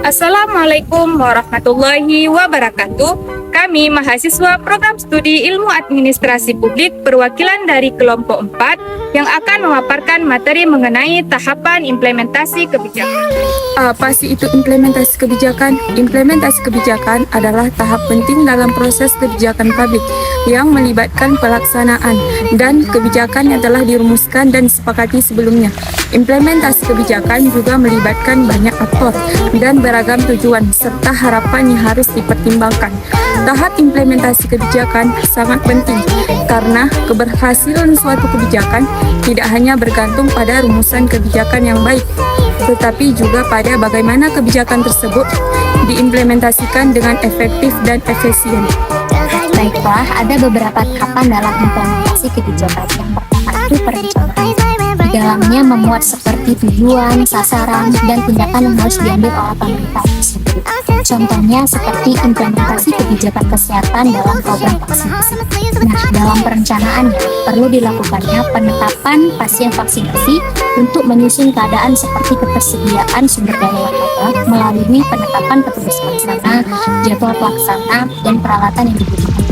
Assalamualaikum warahmatullahi wabarakatuh. Kami mahasiswa program studi ilmu administrasi publik perwakilan dari kelompok 4 yang akan memaparkan materi mengenai tahapan implementasi kebijakan. Apa sih itu implementasi kebijakan? Implementasi kebijakan adalah tahap penting dalam proses kebijakan publik yang melibatkan pelaksanaan dan kebijakan yang telah dirumuskan dan disepakati sebelumnya. Implementasi kebijakan juga melibatkan banyak aktor dan beragam tujuan serta harapan yang harus dipertimbangkan. Tahap implementasi kebijakan sangat penting karena keberhasilan suatu kebijakan tidak hanya bergantung pada rumusan kebijakan yang baik, tetapi juga pada bagaimana kebijakan tersebut diimplementasikan dengan efektif dan efisien. Baiklah, ada beberapa tahapan dalam implementasi kebijakan. Yang pertama itu perencanaan. Di dalamnya memuat seperti tujuan, sasaran, dan tindakan yang harus diambil oleh pemerintah tersebut. Contohnya seperti implementasi kebijakan kesehatan dalam program vaksinasi. Nah, dalam perencanaan perlu dilakukannya penetapan pasien vaksinasi untuk menyusun keadaan seperti ketersediaan sumber daya yang ada melalui penetapan petugas pelaksana, jadwal pelaksana, dan peralatan yang dibutuhkan.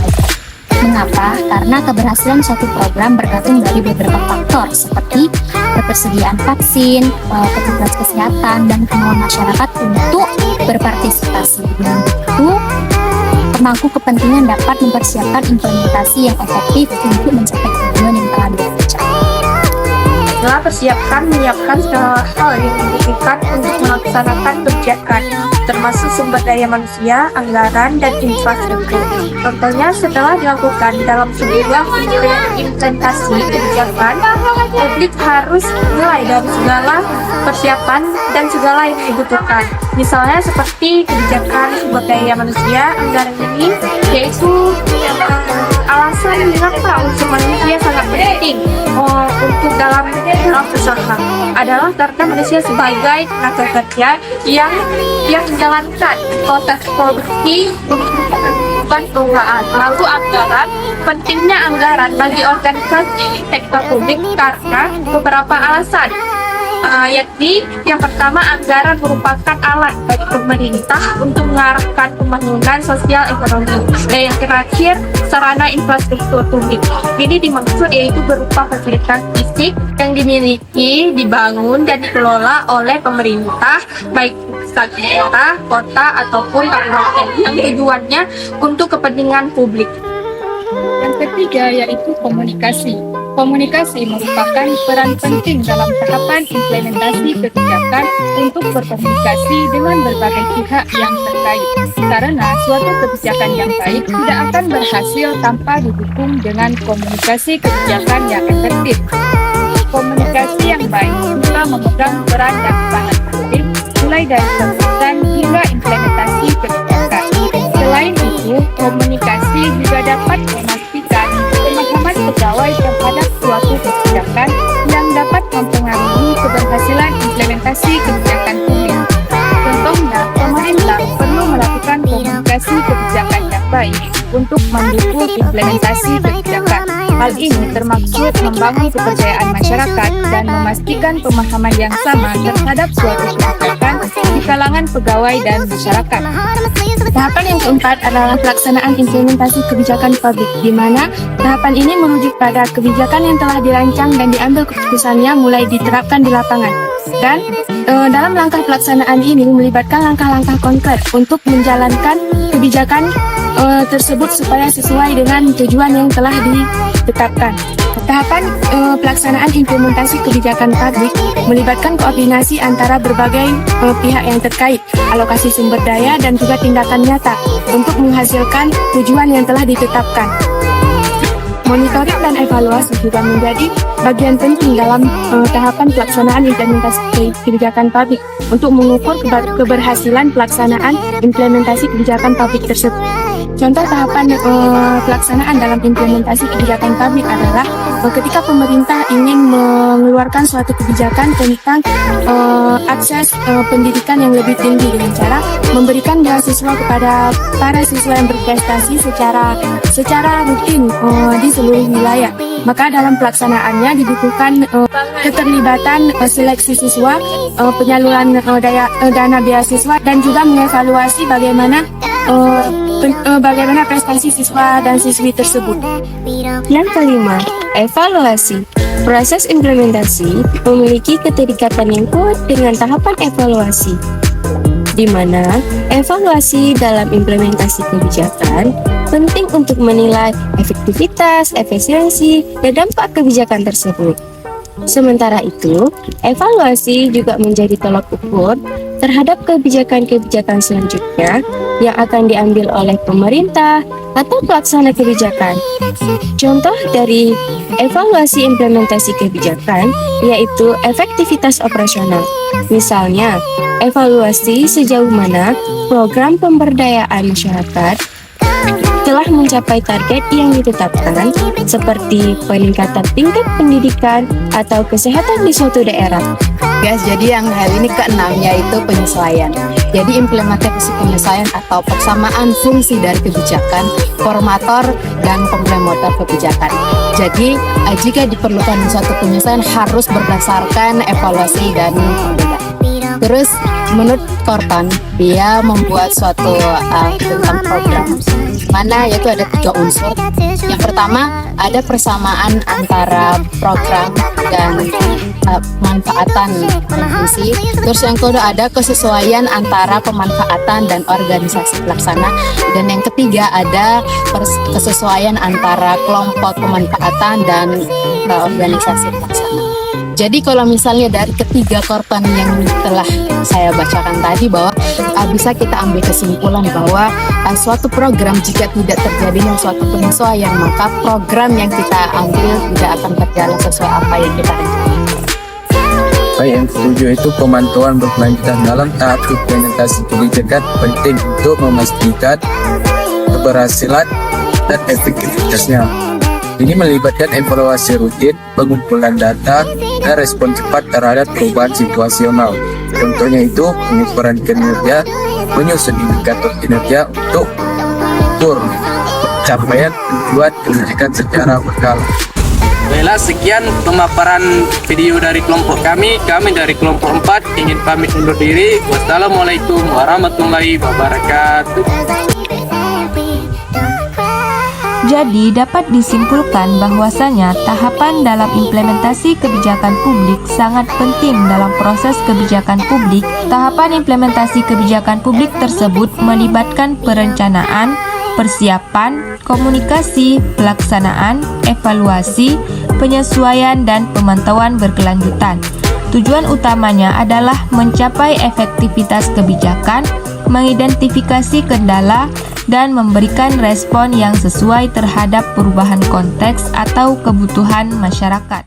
Mengapa? Karena keberhasilan suatu program bergantung dari beberapa faktor seperti ketersediaan vaksin, petugas kesehatan, dan kemauan masyarakat untuk berpartisipasi. Dengan itu, pemangku kepentingan dapat mempersiapkan implementasi yang efektif untuk mencapai tujuan yang telah direncanakan. Setelah persiapkan, menyiapkan segala hal yang dibutuhkan untuk melaksanakan kebijakan, termasuk sumber daya manusia, anggaran, dan infrastruktur. Contohnya, setelah dilakukan dalam sebuah implementasi kebijakan, publik harus mulai dari segala persiapan dan segala yang dibutuhkan. Misalnya seperti kebijakan sumber daya manusia, anggaran ini yaitu alasan mengapa unsur manusia sangat penting untuk dalam usaha adalah karena manusia sebagai tenaga kerja yang menjalankan proses produksi perusahaan. Lalu anggaran, pentingnya anggaran bagi organisasi sektor publik karena beberapa alasan. Yakni yang pertama, anggaran merupakan alat bagi pemerintah untuk mengarahkan pembangunan sosial ekonomi. Dan yang terakhir, sarana infrastruktur publik. Ini dimaksud yaitu berupa fasilitas fisik yang dimiliki, dibangun, dan dikelola oleh pemerintah, baik pusat daerah, kota, ataupun kabupaten, yang tujuannya untuk kepentingan publik. Yang ketiga yaitu komunikasi. Komunikasi merupakan peran penting dalam tahapan implementasi kebijakan untuk berkomunikasi dengan berbagai pihak yang terkait. Karena suatu kebijakan yang baik tidak akan berhasil tanpa didukung dengan komunikasi kebijakan yang efektif. Komunikasi yang baik juga memegang peran yang sangat penting, mulai dari pembuatan hingga implementasi kebijakan. Selain itu, komunikasi juga dapat memastikan pemahaman pegawai terhadap suatu kebijakan yang dapat mempengaruhi keberhasilan implementasi kebijakan publik. Contohnya, pemerintah perlu melakukan komunikasi kebijakan yang baik untuk mendukung implementasi kebijakan. Hal ini termaksud membangun kepercayaan masyarakat dan memastikan pemahaman yang sama terhadap suatu kebijakan di kalangan pegawai dan masyarakat. Tahapan yang keempat adalah pelaksanaan implementasi kebijakan publik, di mana tahapan ini merujuk pada kebijakan yang telah dirancang dan diambil keputusannya mulai diterapkan di lapangan. Dan dalam langkah pelaksanaan ini melibatkan langkah-langkah konkret untuk menjalankan kebijakan tersebut supaya sesuai dengan tujuan yang telah ditetapkan. Tahapan pelaksanaan implementasi kebijakan publik melibatkan koordinasi antara berbagai pihak yang terkait, alokasi sumber daya, dan juga tindakan nyata untuk menghasilkan tujuan yang telah ditetapkan. Monitoring dan evaluasi juga menjadi bagian penting dalam tahapan pelaksanaan implementasi kebijakan publik untuk mengukur keberhasilan pelaksanaan implementasi kebijakan publik tersebut. Contoh tahapan pelaksanaan dalam implementasi kebijakan publik adalah ketika pemerintah ingin mengeluarkan suatu kebijakan tentang akses pendidikan yang lebih tinggi dengan cara memberikan beasiswa kepada para siswa yang berprestasi secara rutin di seluruh wilayah. Maka dalam pelaksanaannya dibutuhkan keterlibatan seleksi siswa, penyaluran dana beasiswa, dan juga mengevaluasi bagaimana prestasi siswa dan siswi tersebut. Yang kelima, evaluasi. Proses implementasi memiliki keterikatan yang kuat dengan tahapan evaluasi, di mana evaluasi dalam implementasi kebijakan penting untuk menilai efektivitas, efisiensi, dan dampak kebijakan tersebut. Sementara itu, evaluasi juga menjadi tolak ukur terhadap kebijakan-kebijakan selanjutnya yang akan diambil oleh pemerintah atau pelaksana kebijakan. Contoh dari evaluasi implementasi kebijakan yaitu efektivitas operasional. Misalnya, evaluasi sejauh mana program pemberdayaan masyarakat telah mencapai target yang ditetapkan, seperti peningkatan tingkat pendidikan atau kesehatan di suatu daerah. Guys, jadi yang hal ini keenamnya itu penyesuaian. Jadi implementasi penyesuaian atau persamaan fungsi dari kebijakan, formator dan komplementer kebijakan. Jadi jika diperlukan suatu penyesuaian harus berdasarkan evaluasi dan perbedaan. Terus menurut Korpan, dia membuat suatu tentang program mana yaitu ada 3 unsur. Yang pertama ada persamaan antara program dan pemanfaatan fungsi. Terus yang kedua ada kesesuaian antara pemanfaatan dan organisasi pelaksana. Dan yang ketiga ada kesesuaian antara kelompok pemanfaatan dan organisasi pelaksana. Jadi kalau misalnya dari ketiga korban yang telah saya bacakan tadi, bahwa bisa kita ambil kesimpulan bahwa suatu program jika tidak terjadinya suatu penyesuaian, maka program yang kita ambil tidak akan berjalan sesuai apa yang kita rencanakan. Yang ketujuh itu pemantauan berkelanjutan dalam tahap implementasi kebijakan penting untuk memastikan keberhasilan dan efektivitasnya. Ini melibatkan evaluasi rutin, pengumpulan data, dan respon cepat terhadap perubahan situasional. Contohnya itu pengukuran kinerja, menyusun indikator kinerja untuk ukur capaian tujuan kebijakan secara berkala. Baiklah, sekian pemaparan video dari kelompok kami. Kami dari kelompok 4 ingin pamit undur diri. Wassalamualaikum warahmatullahi wabarakatuh. Jadi dapat disimpulkan bahwasanya tahapan dalam implementasi kebijakan publik sangat penting dalam proses kebijakan publik. Tahapan implementasi kebijakan publik tersebut melibatkan perencanaan, persiapan, komunikasi, pelaksanaan, evaluasi, penyesuaian, dan pemantauan berkelanjutan. Tujuan utamanya adalah mencapai efektivitas kebijakan, mengidentifikasi kendala, dan memberikan respon yang sesuai terhadap perubahan konteks atau kebutuhan masyarakat.